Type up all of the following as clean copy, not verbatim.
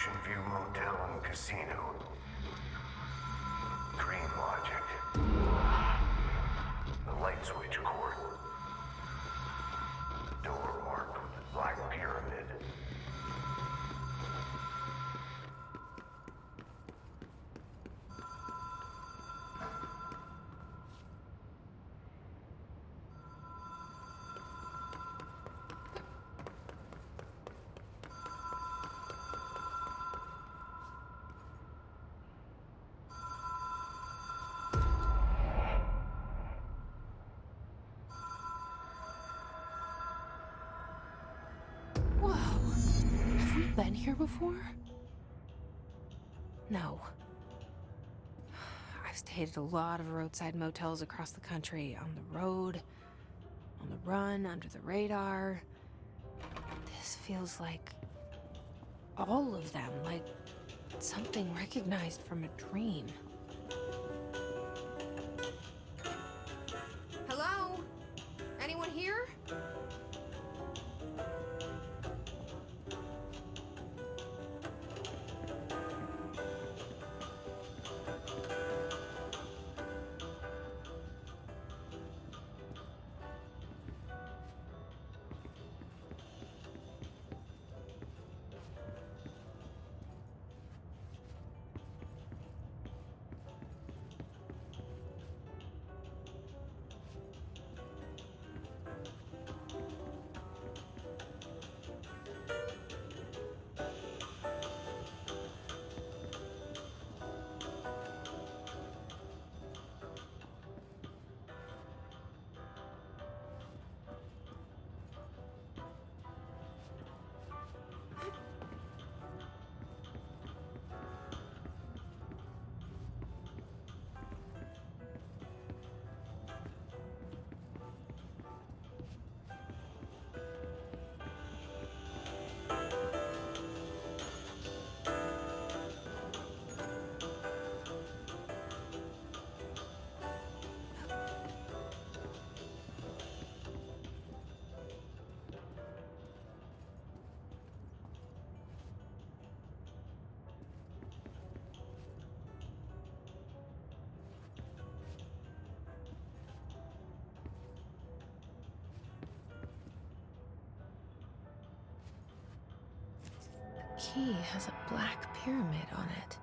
Ocean View Motel and Casino. Dream Logic. The light switch cord. Door marked with the Black Pyramid. Been here before? No. I've stayed at a lot of roadside motels across the country, on the road, on the run, under the radar. This feels like all of them, like something recognized from a dream. Hello? Anyone here? Key has a black pyramid on it.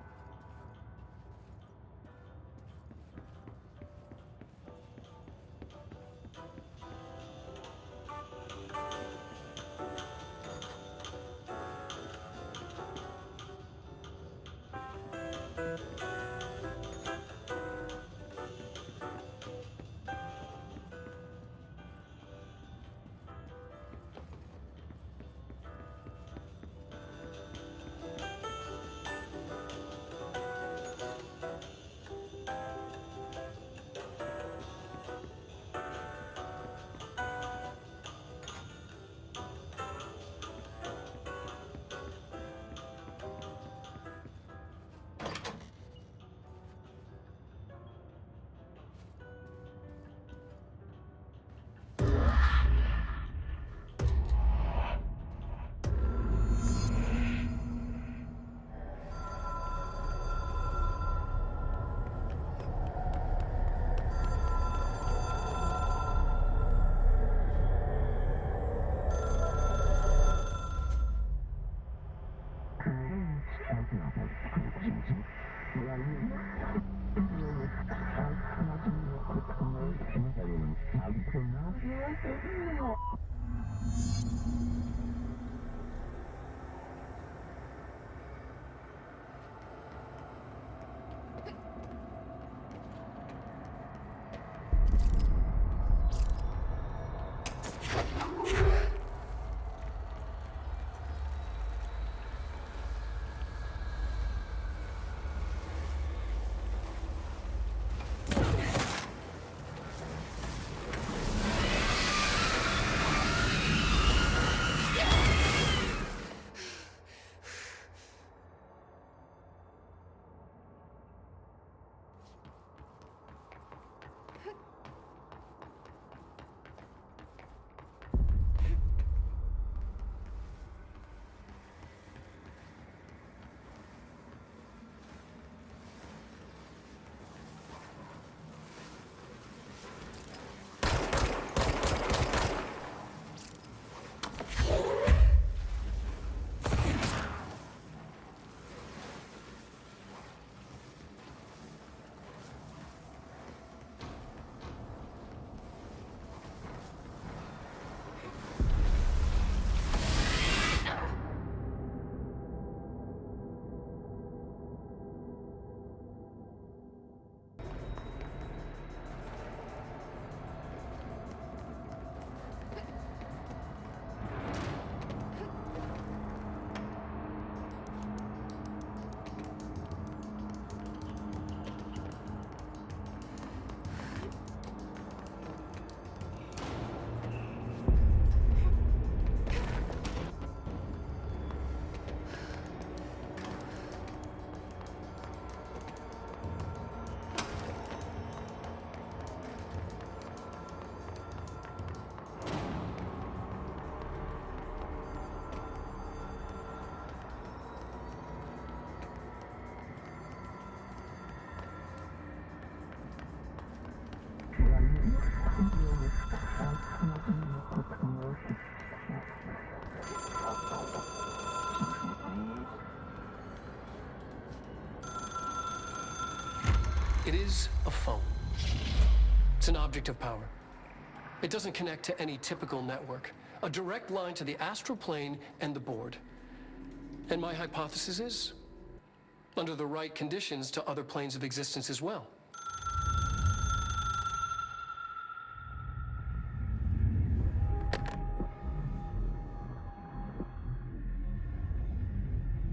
It is a phone. It's an object of power. It doesn't connect to any typical network. A direct line to the astral plane and the board. And my hypothesis is, under the right conditions, to other planes of existence as well.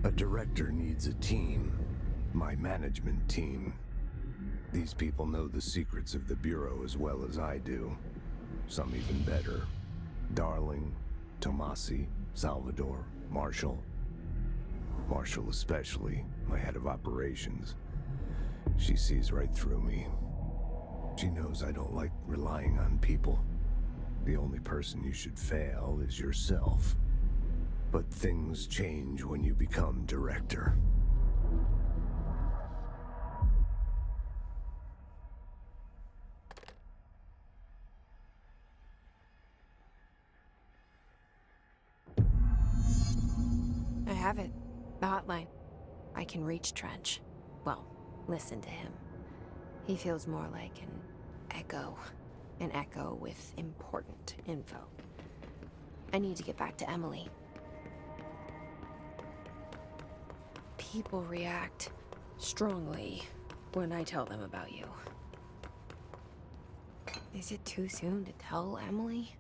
A director needs a team. My management team. These people know the secrets of the Bureau as well as I do. Some even better. Darling, Tomasi, Salvador, Marshall. Marshall especially, my head of operations. She sees right through me. She knows I don't like relying on people. The only person you should fail is yourself. But things change when you become director. I have it. The hotline. I can reach Trench. Well, listen to him. He feels more like an echo. An echo with important info. I need to get back to Emily. People react strongly when I tell them about you. Is it too soon to tell Emily?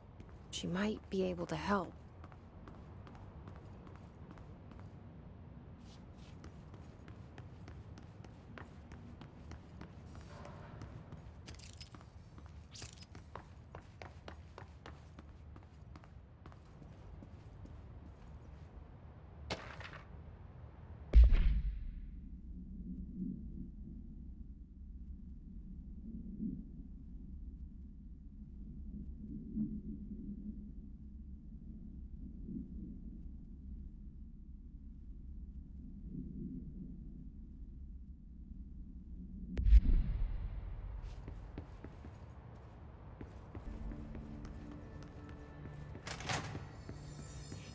She might be able to help.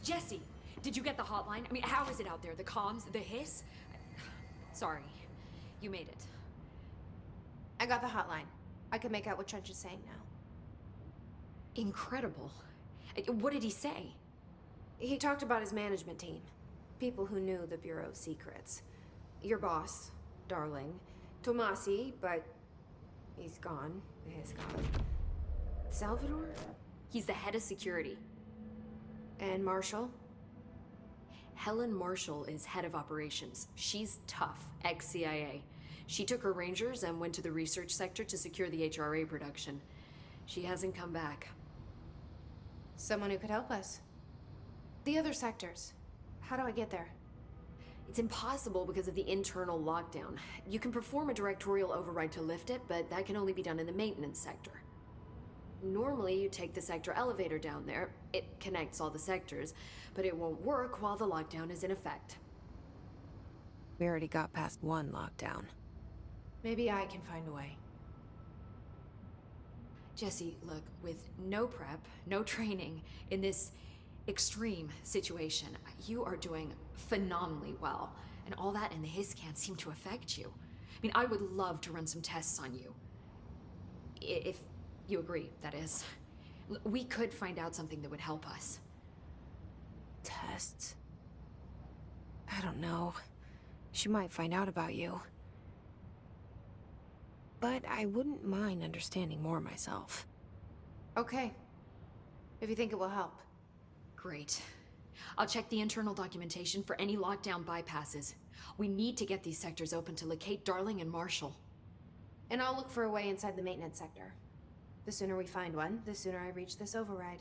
Jesse, did you get the hotline? I mean, how is it out there? The comms, the hiss? Sorry, you made it. I got the hotline. I can make out what Trench is saying now. Incredible. What did he say? He talked about his management team. People who knew the Bureau's secrets. Your boss, Darling. Tomasi, but he's gone. He's gone. Salvador? He's the head of security. And Marshall? Helen Marshall is head of operations. She's tough, ex-CIA. She took her Rangers and went to the research sector to secure the HRA production. She hasn't come back. Someone who could help us. The other sectors. How do I get there? It's impossible because of the internal lockdown. You can perform a directorial override to lift it, but that can only be done in the maintenance sector. Normally, you take the sector elevator down there. It connects all the sectors, but it won't work while the lockdown is in effect. We already got past one lockdown. Maybe I can find a way. Jesse, look, with no prep, no training, in this extreme situation, you are doing phenomenally well. And all that and the hiss can't seem to affect you. I mean, I would love to run some tests on you. If you agree, that is. We could find out something that would help us. Tests? I don't know. She might find out about you. But I wouldn't mind understanding more myself. Okay. If you think it will help. Great. I'll check the internal documentation for any lockdown bypasses. We need to get these sectors open to locate Darling and Marshall. And I'll look for a way inside the maintenance sector. The sooner we find one, the sooner I reach this override.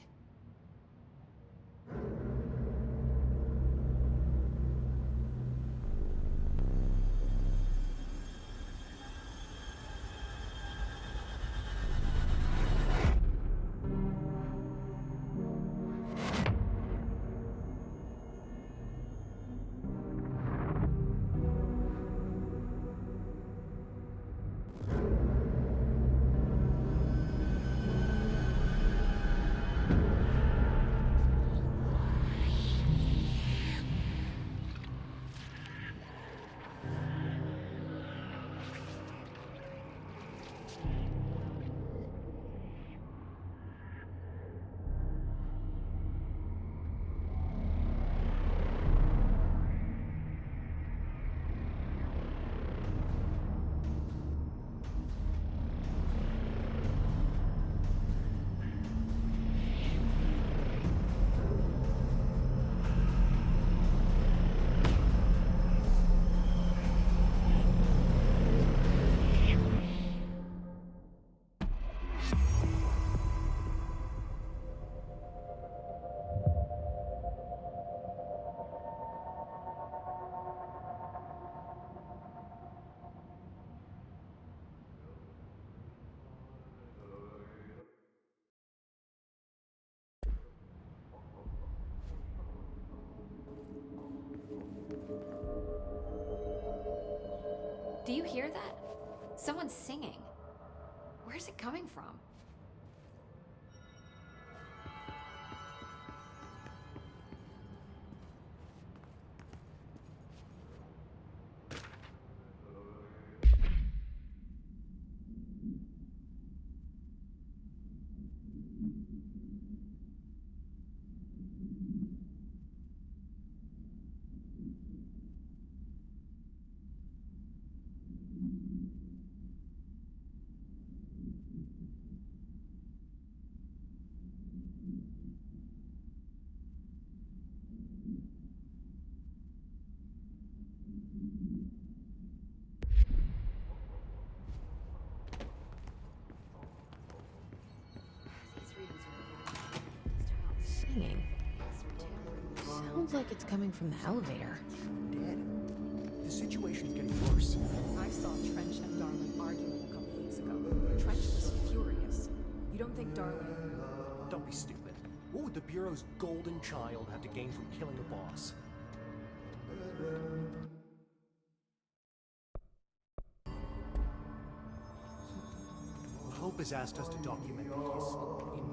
you hear that? Someone's singing. Where's it coming from? Singing. Sounds like it's coming from the elevator. Dead. The situation's getting worse. I saw Trench and Darling arguing a couple weeks ago. Trench was furious. You don't think Darling... Don't be stupid. What would the Bureau's golden child have to gain from killing the boss? Hope has asked us to document his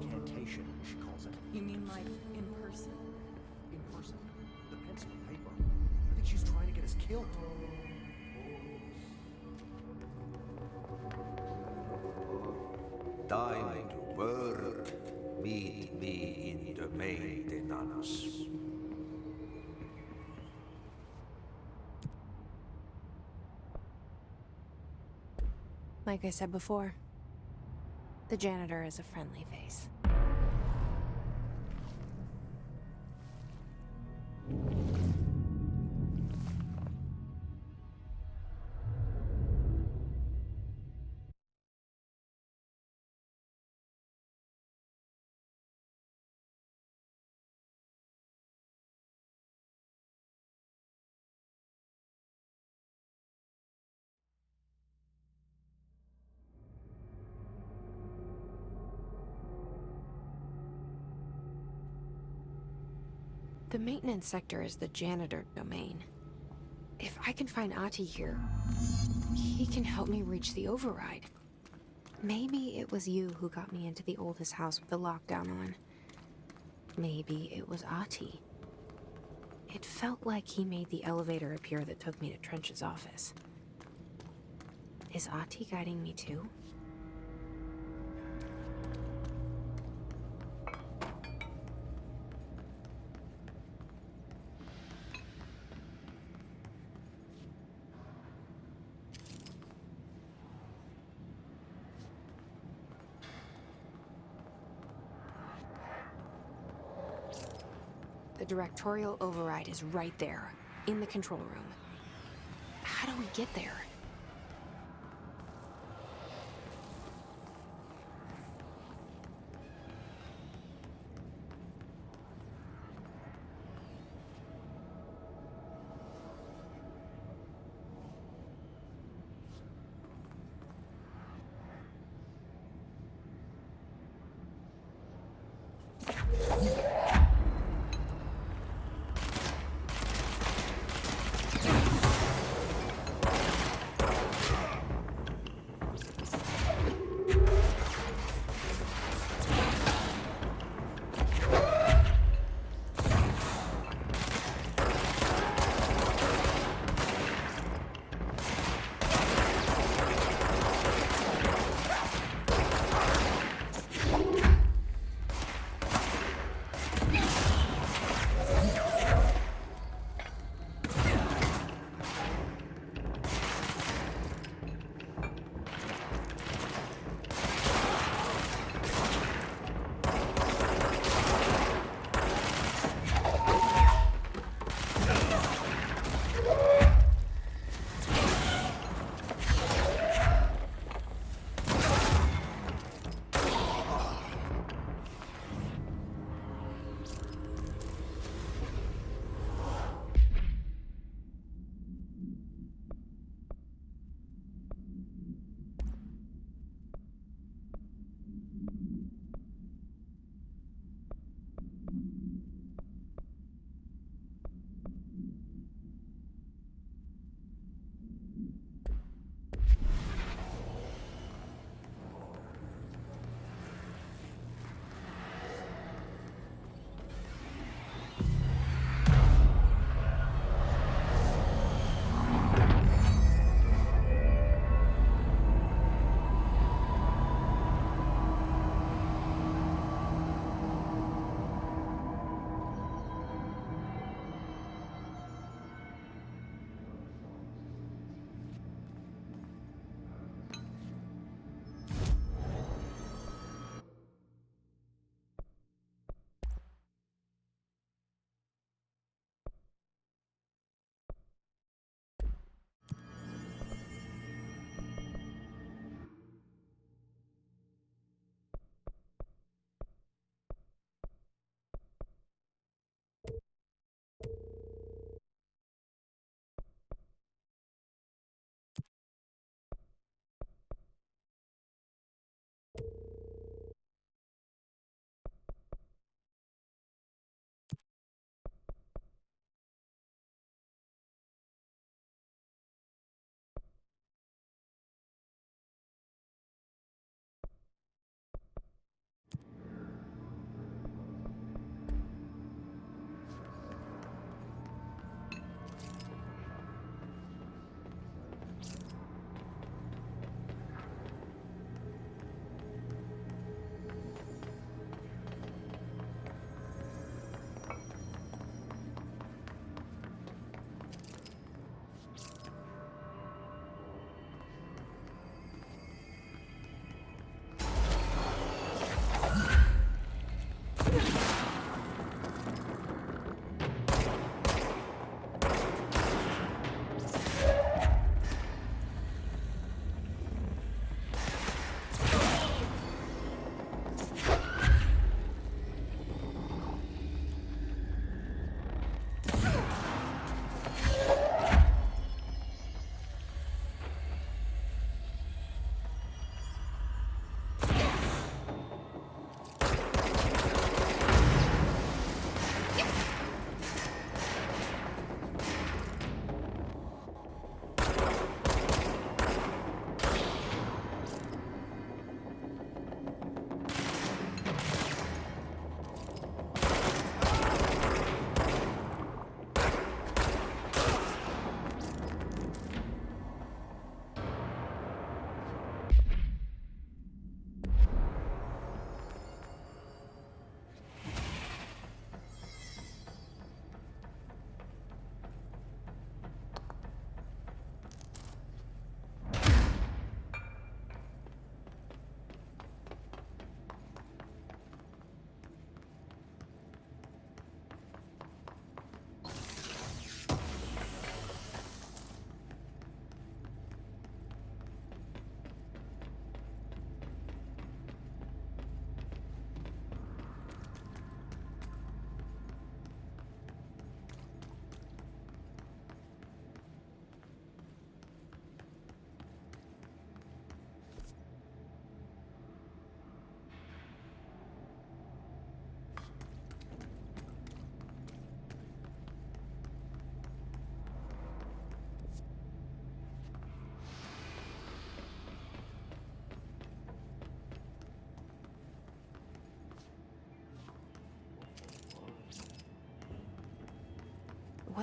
incantation, she calls it. You mean like in person? In person. The pencil and paper. I think she's trying to get us killed. Time to work. Meet me in the maintenance. Like I said before, the janitor is a friendly face. The maintenance sector is the janitor domain. If I can find Ahti here, he can help me reach the override. Maybe it was you who got me into the oldest house with the lockdown on. Maybe it was Ahti. It felt like he made the elevator appear that took me to Trench's office. Is Ahti guiding me too? The Directorial override is right there, in the control room. How do we get there?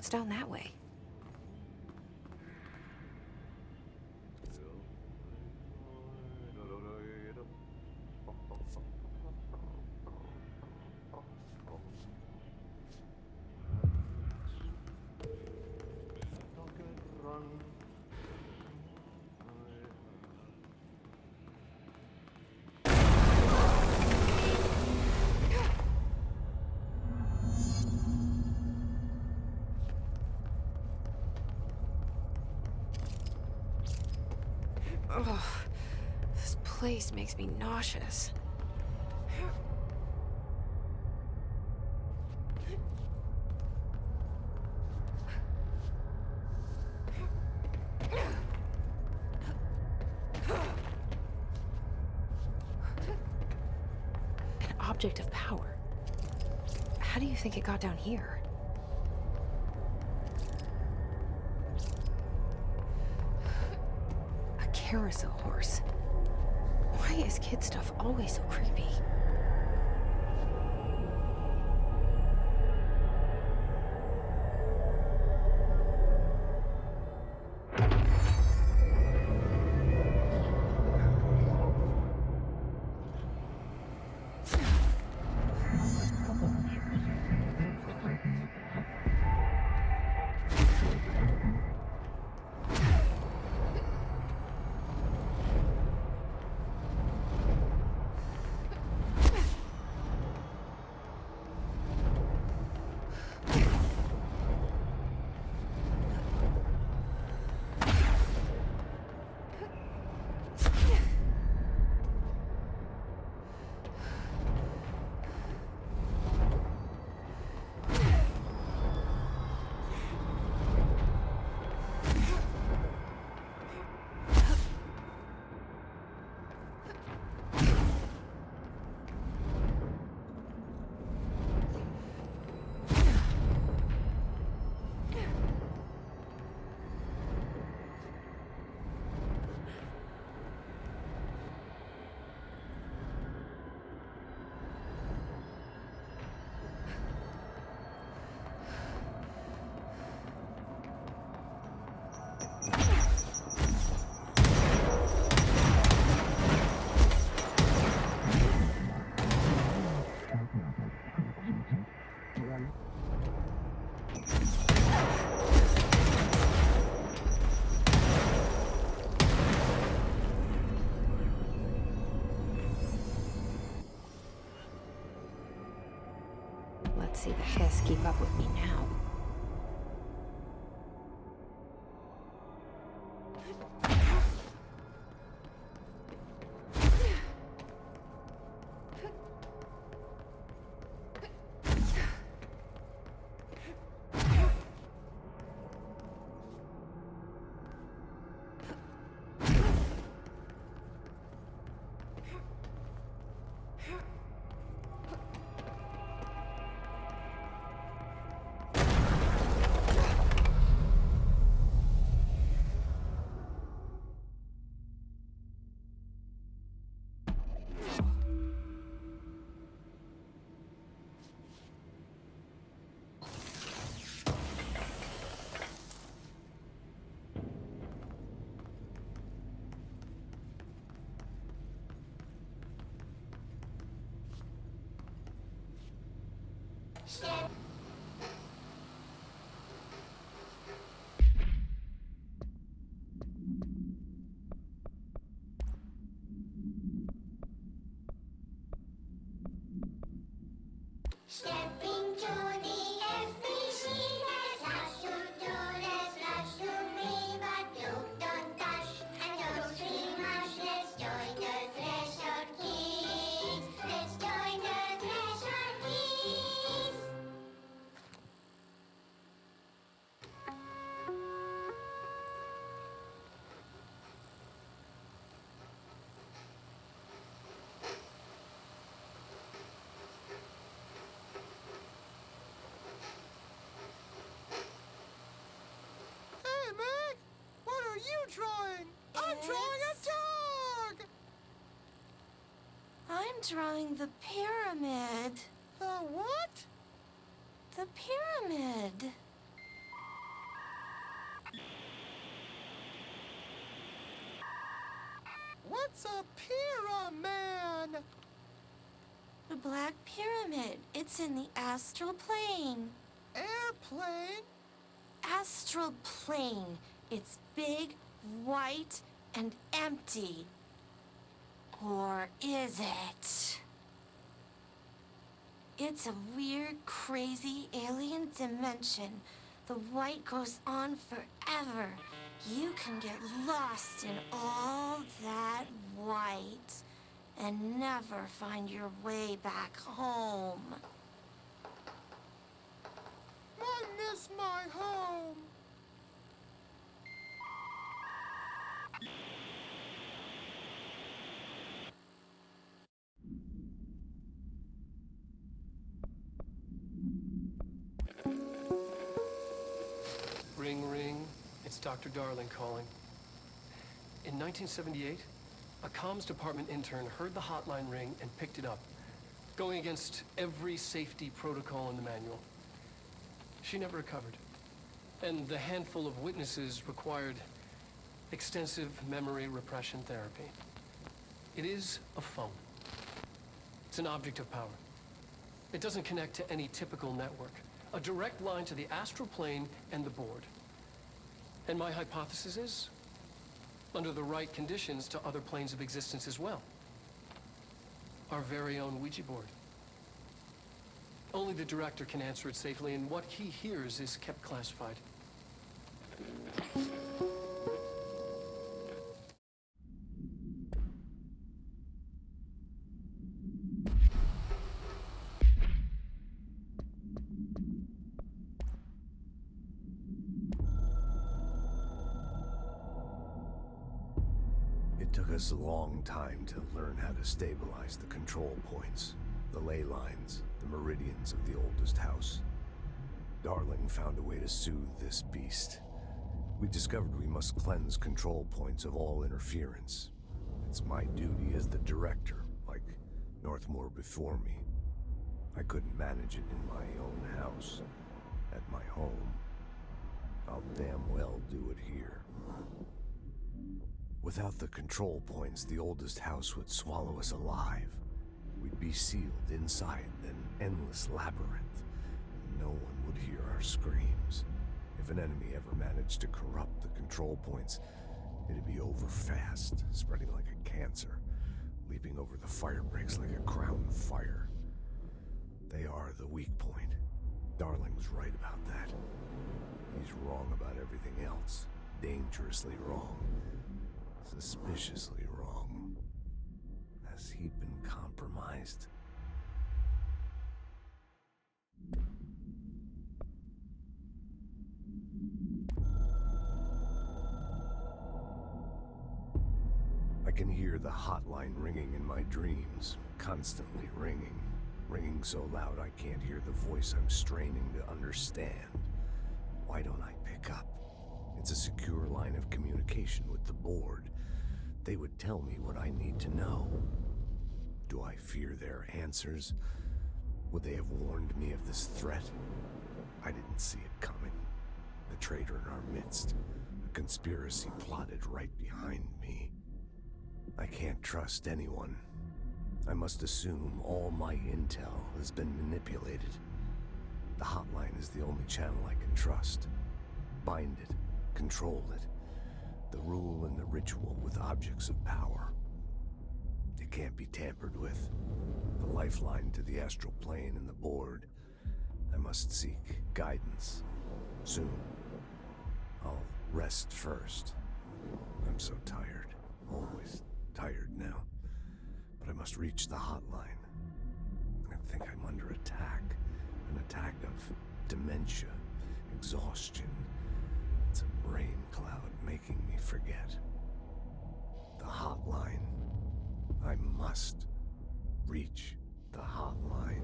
What's down that way? Ugh, this place makes me nauseous. An object of power. How do you think it got down here? Carousel horse. Why is kid stuff always so creepy? Let's see the hiss keep up with me now. Step into the FBC, there's lots to do, there's lots to be, but you don't dash and don't scream much. Let's join the Threshold Kids. Let's join the Threshold Kids. Hey, Meg! What are you drawing? I'm drawing a dog! I'm drawing the pyramid. The what? The pyramid. the pyramid? The Black Pyramid. It's in the astral plane. Airplane? Astral plane. It's big, white, and empty. Or is it? It's a weird, crazy alien dimension. The white goes on forever. You can get lost in all that white and never find your way back home. I miss my home. Ring, ring. It's Dr. Darling calling. In 1978, a comms department intern heard the hotline ring and picked it up, going against every safety protocol in the manual. She never recovered. And the handful of witnesses required extensive memory repression therapy. It is a phone. It's an object of power. It doesn't connect to any typical network. A direct line to the astral plane and the board. And my hypothesis is, under the right conditions, to other planes of existence as well. Our very own Ouija board. Only the director can answer it safely, and what he hears is kept classified. It took us a long time to learn how to stabilize the control points, the ley lines, the meridians of the oldest house. Darling found a way to soothe this beast. We discovered we must cleanse control points of all interference. It's my duty as the director, like Northmore before me. I couldn't manage it in my own house, at my home. I'll damn well do it here. Without the control points, the oldest house would swallow us alive. We'd be sealed inside an endless labyrinth. No one would hear our screams. If an enemy ever managed to corrupt the control points, it'd be over fast, spreading like a cancer, leaping over the fire breaks like a crown fire. They are the weak point. Darling's right about that. He's wrong about everything else. Dangerously wrong. Suspiciously wrong. Has he been compromised? I can hear the hotline ringing in my dreams, constantly ringing. Ringing so loud I can't hear the voice I'm straining to understand. Why don't I pick up? It's a secure line of communication with the board. They would tell me what I need to know. Do I fear their answers? Would they have warned me of this threat? I didn't see it coming. The traitor in our midst. A conspiracy plotted right behind me. I can't trust anyone. I must assume all my intel has been manipulated. The hotline is the only channel I can trust. Bind it, control it. The rule and the ritual with objects of power. It can't be tampered with. The lifeline to the astral plane and the board. I must seek guidance. Soon. I'll rest first. I'm so tired. Always tired now. But I must reach the hotline. I think I'm under attack. An attack of dementia, exhaustion. It's a brain cloud making me forget. The hotline. I must reach the hotline.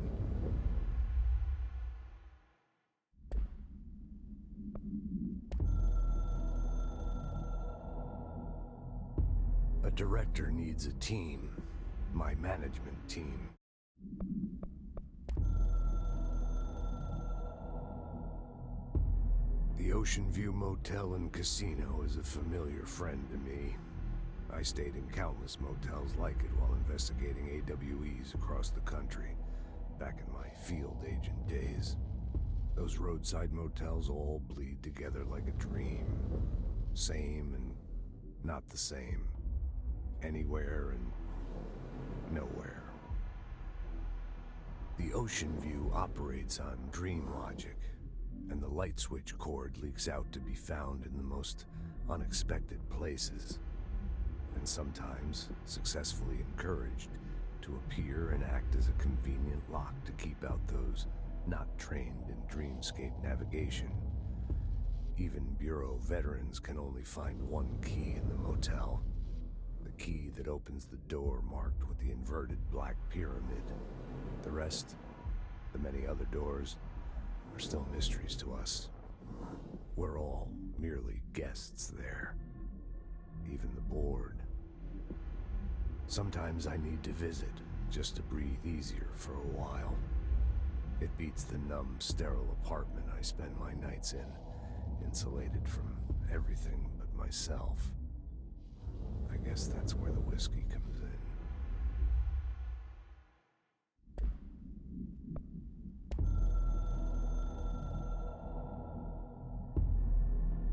A director needs a team. My management team. The Ocean View Motel and Casino is a familiar friend to me. I stayed in countless motels like it while investigating AWEs across the country, back in my field agent days. Those roadside motels all bleed together like a dream. Same and not the same. Anywhere and nowhere. The Ocean View operates on dream logic, and the light switch cord leaks out to be found in the most unexpected places, and sometimes successfully encouraged to appear and act as a convenient lock to keep out those not trained in dreamscape navigation. Even Bureau veterans can only find one key in the motel. The key that opens the door marked with the inverted black pyramid. The rest, the many other doors, are still mysteries to us. We're all merely guests there. Even the board. Sometimes I need to visit, just to breathe easier for a while. It beats the numb, sterile apartment I spend my nights in, insulated from everything but myself. I guess that's where the whiskey comes in.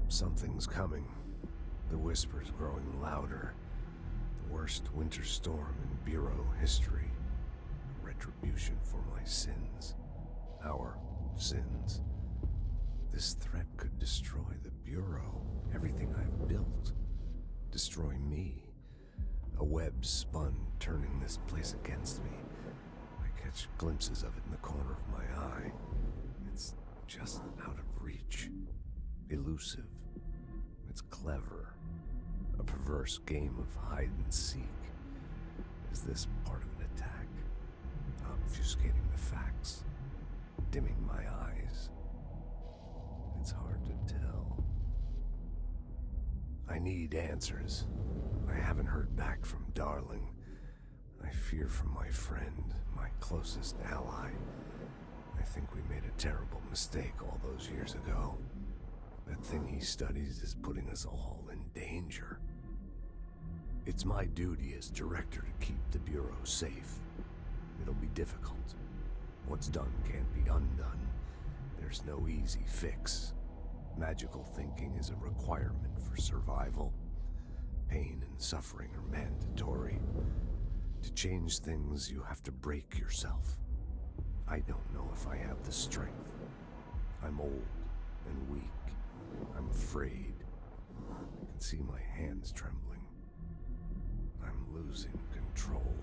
Something's coming. The whisper's growing louder. The worst winter storm in Bureau history. Retribution for my sins. Our sins. This threat could destroy the Bureau, everything I've built. Destroy me. A web spun, turning this place against me. I catch glimpses of it in the corner of my eye. It's just out of reach. Elusive. It's clever. A perverse game of hide and seek. Is this part of an attack? Obfuscating the facts. Dimming my eyes. It's hard to tell. I need answers. I haven't heard back from Darling. I fear for my friend, my closest ally. I think we made a terrible mistake all those years ago. That thing he studies is putting us all in danger. It's my duty as director to keep the Bureau safe. It'll be difficult. What's done can't be undone. There's no easy fix. Magical thinking is a requirement for survival. Pain and suffering are mandatory. To change things, you have to break yourself. I don't know if I have the strength. I'm old and weak. I'm afraid. I can see my hands trembling. I'm losing control.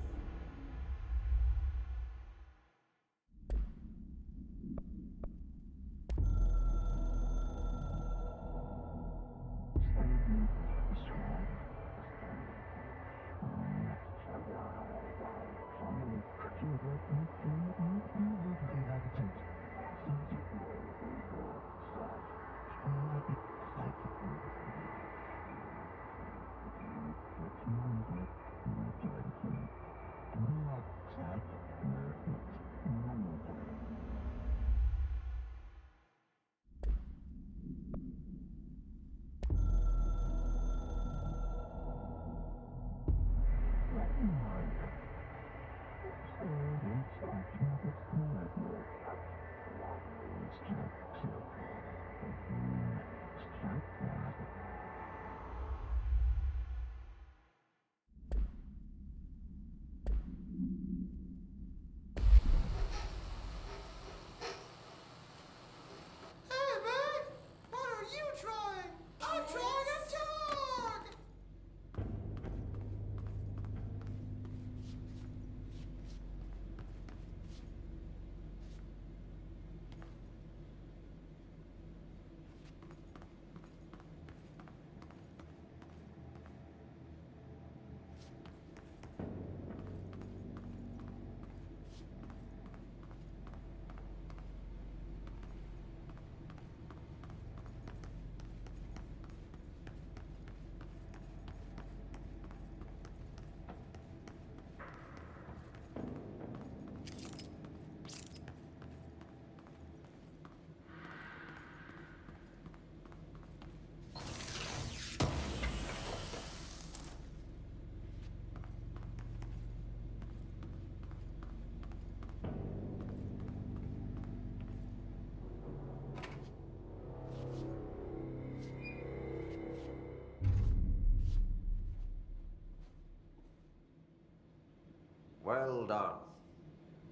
Well done.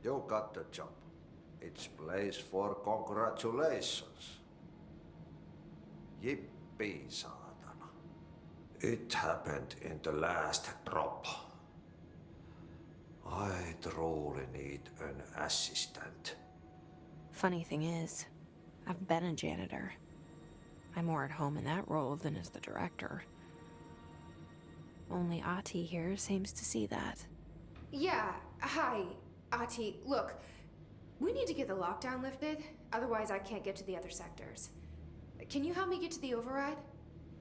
You got the job. It's place for congratulations. Yippee, saatana. It happened in the last drop. I truly need an assistant. Funny thing is, I've been a janitor. I'm more at home in that role than as the director. Only Ati here seems to see that. Yeah, hi, Ati. Look, we need to get the lockdown lifted, otherwise I can't get to the other sectors. Can you help me get to the override?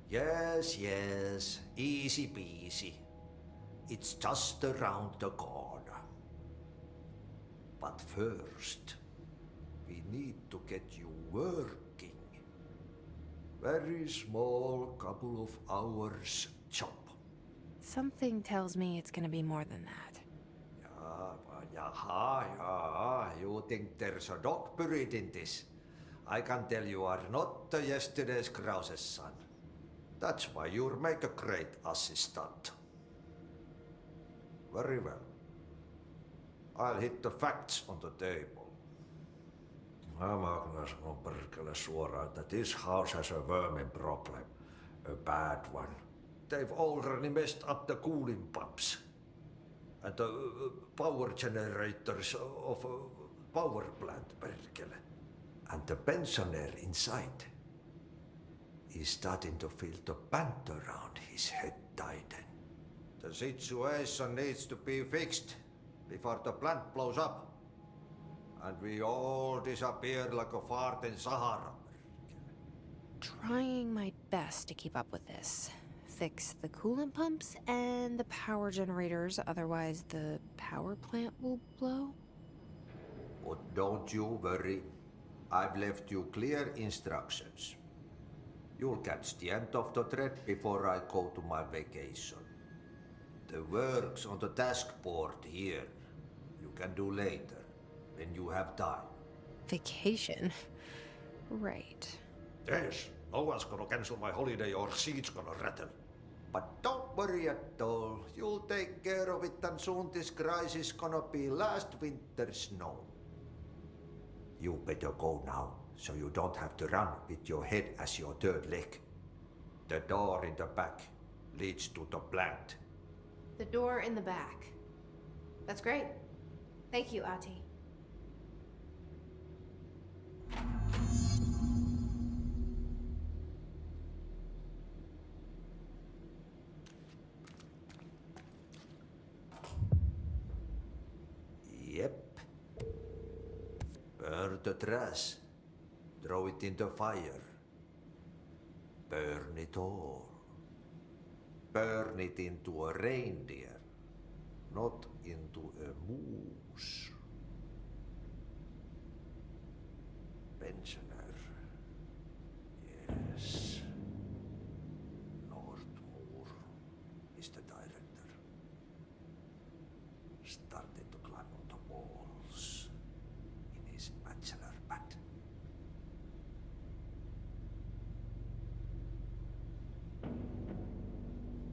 Yes, yes. Easy peasy. It's just around the corner. But first, we need to get you working. Very small, couple of hours job. Something tells me it's gonna be more than that. Yeah. You think there's a dog buried in this? I can tell you are not yesterday's Krause's son. That's why you'll make a great assistant. Very well. I'll hit the facts on the table. Mä kyllä sanon perkele suoraan, että this house has a vermin problem. A bad one. They've already messed up the cooling pumps. And the power generators of a power plant, perkele. And the pensioner inside is starting to feel the pant around his head tighten. The situation needs to be fixed before the plant blows up. And we all disappear like a fart in Sahara. Trying my best to keep up with this. Fix the coolant pumps and the power generators, otherwise the power plant will blow. But don't you worry. I've left you clear instructions. You'll catch the end of the thread before I go to my vacation. The work's on the task board here. You can do later, when you have time. Vacation? Right. Yes, no one's gonna cancel my holiday or seat's gonna rattle. But don't worry at all. You'll take care of it and soon this crisis gonna be last winter's snow. You better go now, so you don't have to run with your head as your third leg. The door in the back leads to the plant. The door in the back. That's great. Thank you, Ati. Yep. Burn the trash. Throw it in the fire. Burn it all. Burn it into a reindeer, not into a moose. Pensioner. Yes. Northmoor is the director. Started